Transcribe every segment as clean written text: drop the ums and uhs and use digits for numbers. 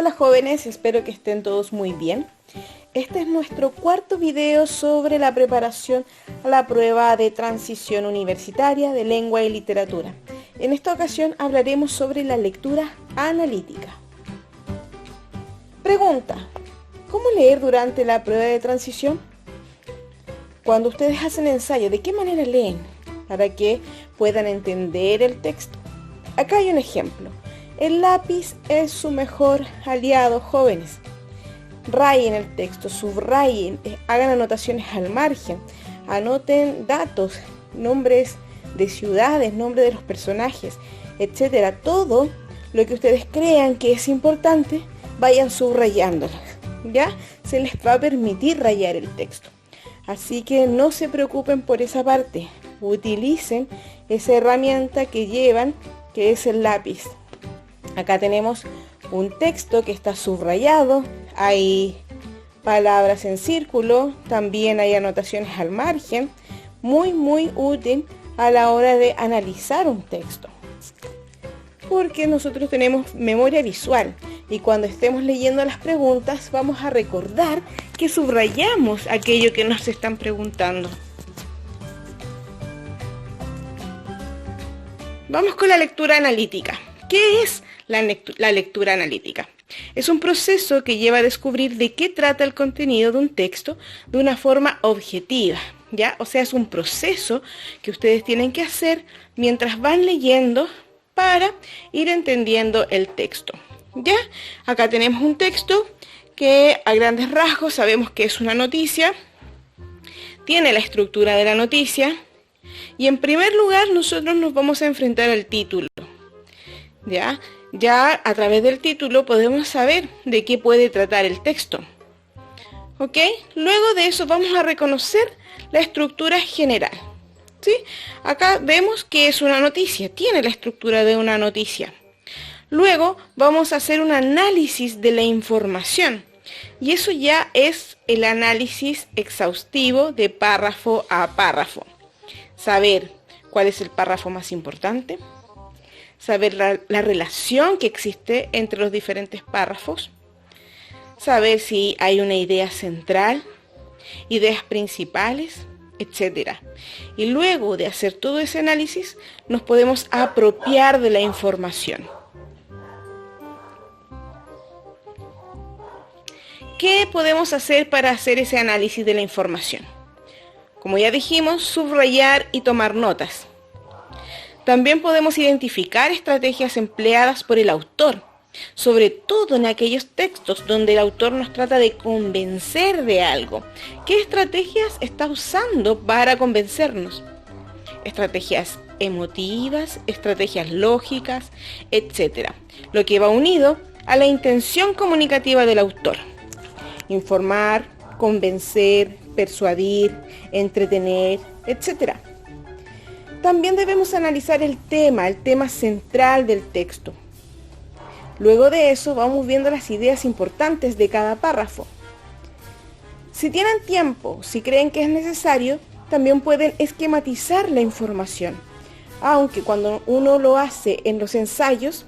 Hola jóvenes, espero que estén todos muy bien. Este es nuestro cuarto video sobre la preparación a la prueba de transición universitaria de lengua y literatura. En esta ocasión hablaremos sobre la lectura analítica. Pregunta: ¿cómo leer durante la prueba de transición? Cuando ustedes hacen ensayo, ¿de qué manera leen? Para que puedan entender el texto. Acá hay un ejemplo. El lápiz es su mejor aliado, jóvenes. Rayen el texto, subrayen, hagan anotaciones al margen, anoten datos, nombres de ciudades, nombres de los personajes, etcétera. Todo lo que ustedes crean que es importante, vayan subrayándolo. Ya se les va a permitir rayar el texto. Así que no se preocupen por esa parte. Utilicen esa herramienta que llevan, que es el lápiz. Acá tenemos un texto que está subrayado, hay palabras en círculo, también hay anotaciones al margen, muy útil a la hora de analizar un texto. Porque nosotros tenemos memoria visual y cuando estemos leyendo las preguntas vamos a recordar que subrayamos aquello que nos están preguntando. Vamos con la lectura analítica. ¿Qué es la lectura analítica? Es un proceso que lleva a descubrir de qué trata el contenido de un texto de una forma objetiva, ¿ya? O sea, es un proceso que ustedes tienen que hacer mientras van leyendo para ir entendiendo el texto, ¿ya? Acá tenemos un texto que a grandes rasgos sabemos que es una noticia, tiene la estructura de la noticia y en primer lugar nosotros nos vamos a enfrentar al título. Ya a través del título podemos saber de qué puede tratar el texto. ¿Ok? Luego de eso vamos a reconocer la estructura general. ¿Sí? Acá vemos que es una noticia, tiene la estructura de una noticia. Luego vamos a hacer un análisis de la información. Y eso ya es el análisis exhaustivo de párrafo a párrafo. Saber cuál es el párrafo más importante. Saber la relación que existe entre los diferentes párrafos, saber si hay una idea central, ideas principales, etc. Y luego de hacer todo ese análisis, nos podemos apropiar de la información. ¿Qué podemos hacer para hacer ese análisis de la información? Como ya dijimos, subrayar y tomar notas. También podemos identificar estrategias empleadas por el autor, sobre todo en aquellos textos donde el autor nos trata de convencer de algo. ¿Qué estrategias está usando para convencernos? Estrategias emotivas, estrategias lógicas, etc. Lo que va unido a la intención comunicativa del autor. Informar, convencer, persuadir, entretener, etc. También debemos analizar el tema central del texto. Luego de eso vamos viendo las ideas importantes de cada párrafo. Si tienen tiempo, si creen que es necesario, también pueden esquematizar la información. Aunque cuando uno lo hace en los ensayos,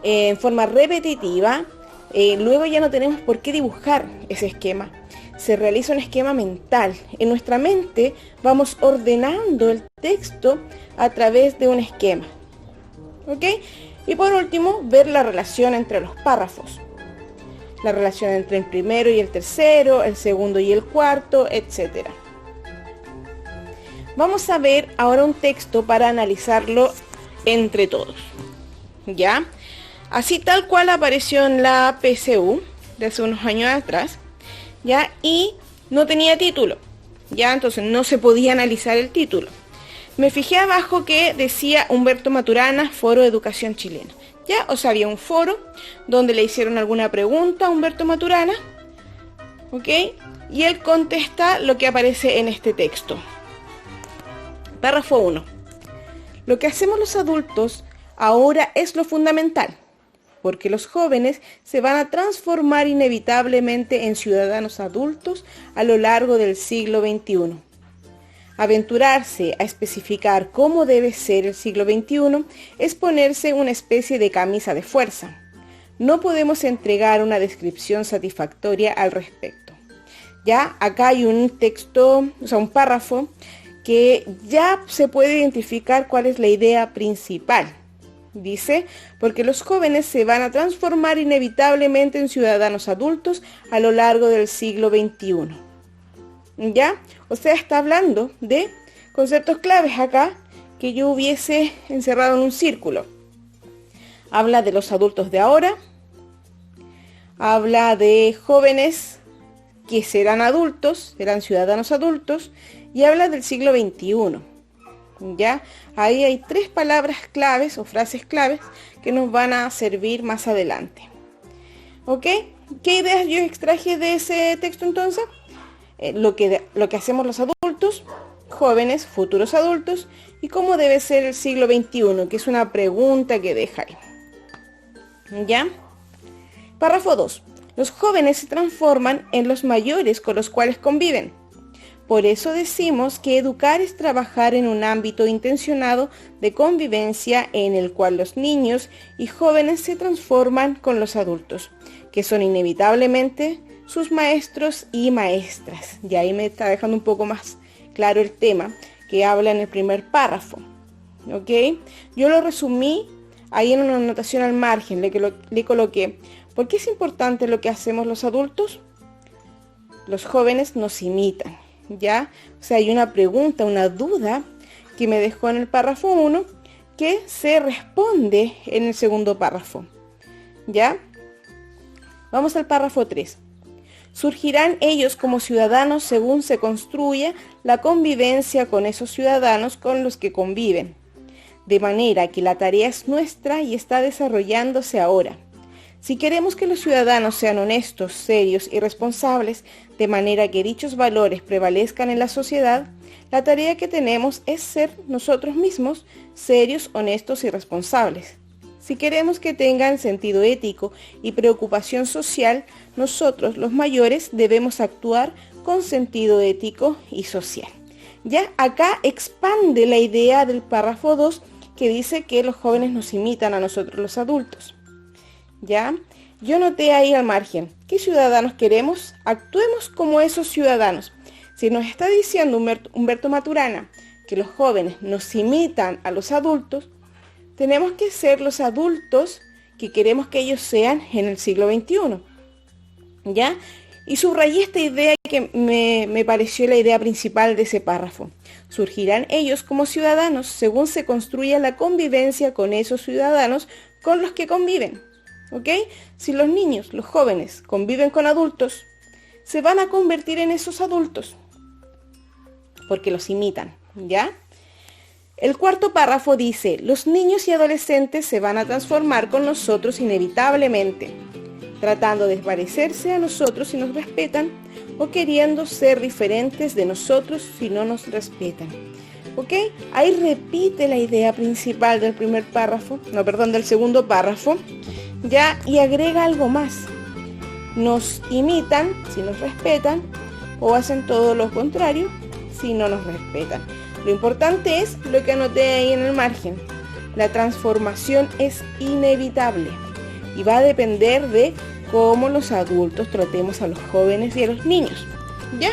en forma repetitiva, luego ya no tenemos por qué dibujar ese esquema. Se realiza un esquema mental. En nuestra mente vamos ordenando el texto a través de un esquema. ¿Ok? Y por último, ver la relación entre los párrafos. La relación entre el primero y el tercero, el segundo y el cuarto, etc. Vamos a ver ahora un texto para analizarlo entre todos. ¿Ya? Así tal cual apareció en la PSU de hace unos años atrás. ¿Ya? Y no tenía título, ¿ya? Entonces no se podía analizar el título. Me fijé abajo que decía Humberto Maturana, Foro de Educación Chilena, ¿ya? O sea, había un foro donde le hicieron alguna pregunta a Humberto Maturana, ¿ok? Y él contesta lo que aparece en este texto. Párrafo 1. Lo que hacemos los adultos ahora es lo fundamental, porque los jóvenes se van a transformar inevitablemente en ciudadanos adultos a lo largo del siglo XXI. Aventurarse a especificar cómo debe ser el siglo XXI es ponerse una especie de camisa de fuerza. no podemos entregar una descripción satisfactoria al respecto. Ya acá hay un texto, o sea, un párrafo que ya se puede identificar cuál es la idea principal. Dice, porque los jóvenes se van a transformar inevitablemente en ciudadanos adultos a lo largo del siglo XXI. ¿Ya? O sea, está hablando de conceptos claves acá que yo hubiese encerrado en un círculo. Habla de los adultos de ahora, habla de jóvenes que serán adultos, serán ciudadanos adultos, y habla del siglo XXI. ¿Ya? Ahí hay 3 palabras claves o frases claves que nos van a servir más adelante. ¿Ok? ¿Qué ideas yo extraje de ese texto entonces? Lo que hacemos los adultos, jóvenes, futuros adultos, y cómo debe ser el siglo XXI, que es una pregunta que deja ahí. ¿Ya? Párrafo 2. Los jóvenes se transforman en los mayores con los cuales conviven. Por eso decimos que educar es trabajar en un ámbito intencionado de convivencia en el cual los niños y jóvenes se transforman con los adultos, que son inevitablemente sus maestros y maestras. Y ahí me está dejando un poco más claro el tema que habla en el primer párrafo. ¿Ok? Yo lo resumí ahí en una anotación al margen, le coloqué, ¿por qué es importante lo que hacemos los adultos? Los jóvenes nos imitan. ¿Ya? O sea, hay una pregunta, una duda que me dejó en el párrafo 1 que se responde en el segundo párrafo. ¿Ya? Vamos al párrafo 3. Surgirán ellos como ciudadanos según se construya la convivencia con esos ciudadanos con los que conviven. De manera que la tarea es nuestra y está desarrollándose ahora. Si queremos que los ciudadanos sean honestos, serios y responsables, de manera que dichos valores prevalezcan en la sociedad, la tarea que tenemos es ser nosotros mismos serios, honestos y responsables. Si queremos que tengan sentido ético y preocupación social, nosotros, los mayores, debemos actuar con sentido ético y social. Ya acá expande la idea del párrafo 2 que dice que los jóvenes nos imitan a nosotros los adultos. ¿Ya? Yo noté ahí al margen, ¿qué ciudadanos queremos? Actuemos como esos ciudadanos. Si nos está diciendo Humberto Maturana que los jóvenes nos imitan a los adultos, tenemos que ser los adultos que queremos que ellos sean en el siglo XXI. ¿Ya? Y subrayé esta idea que me pareció la idea principal de ese párrafo. Surgirán ellos como ciudadanos según se construya la convivencia con esos ciudadanos con los que conviven. ¿Ok? Si los niños, los jóvenes, conviven con adultos, se van a convertir en esos adultos, porque los imitan, ¿ya? El cuarto párrafo dice, los niños y adolescentes se van a transformar con nosotros inevitablemente, tratando de parecerse a nosotros si nos respetan, o queriendo ser diferentes de nosotros si no nos respetan. ¿Ok? Ahí repite la idea principal del del segundo párrafo, ¿ya? Y agrega algo más. Nos imitan si nos respetan o hacen todo lo contrario si no nos respetan. Lo importante es lo que anoté ahí en el margen. La transformación es inevitable y va a depender de cómo los adultos tratemos a los jóvenes y a los niños. ¿Ya?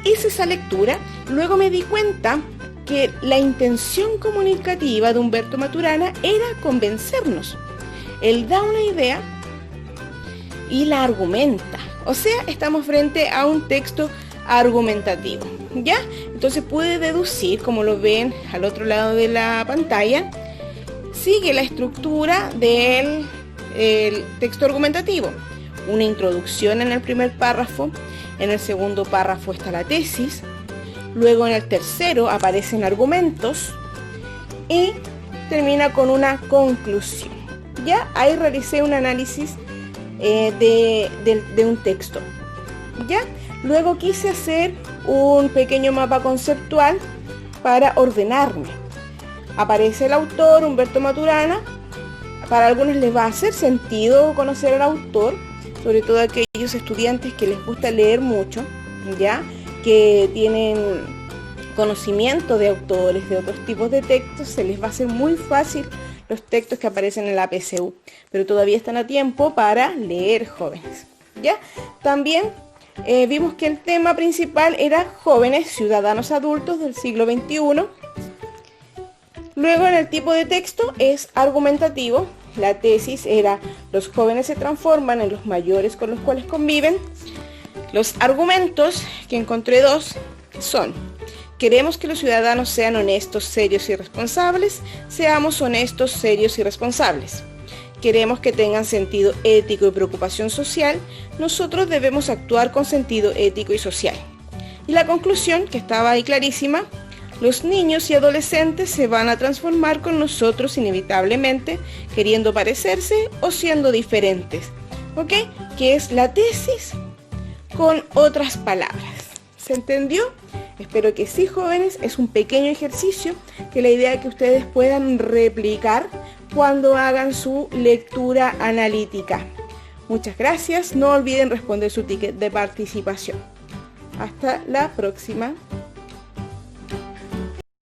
Hice esa lectura, luego me di cuenta que la intención comunicativa de Humberto Maturana era convencernos. Él da una idea y la argumenta. O sea, estamos frente a un texto argumentativo, ¿ya? Entonces pude deducir, como lo ven al otro lado de la pantalla, sigue la estructura del texto argumentativo. Una introducción en el primer párrafo, en el segundo párrafo está la tesis, luego en el tercero aparecen argumentos y termina con una conclusión. Ya ahí realicé un análisis de un texto. ¿Ya? Luego quise hacer un pequeño mapa conceptual para ordenarme. Aparece el autor, Humberto Maturana. Para algunos les va a hacer sentido conocer al autor, sobre todo aquellos estudiantes que les gusta leer mucho, ¿ya? Que tienen conocimiento de autores, de otros tipos de textos, se les va a hacer muy fácil los textos que aparecen en la PSU, pero todavía están a tiempo para leer, jóvenes. ¿Ya? También vimos que el tema principal era jóvenes, ciudadanos adultos del siglo XXI. Luego en el tipo de texto es argumentativo. La tesis era los jóvenes se transforman en los mayores con los cuales conviven. Los argumentos, que encontré dos, son: queremos que los ciudadanos sean honestos, serios y responsables. Seamos honestos, serios y responsables. Queremos que tengan sentido ético y preocupación social. Nosotros debemos actuar con sentido ético y social. Y la conclusión, que estaba ahí clarísima: los niños y adolescentes se van a transformar con nosotros inevitablemente, queriendo parecerse o siendo diferentes. ¿Ok? Que es la tesis con otras palabras. ¿Se entendió? Espero que sí, jóvenes. Es un pequeño ejercicio que la idea es que ustedes puedan replicar cuando hagan su lectura analítica. Muchas gracias. No olviden responder su ticket de participación. Hasta la próxima.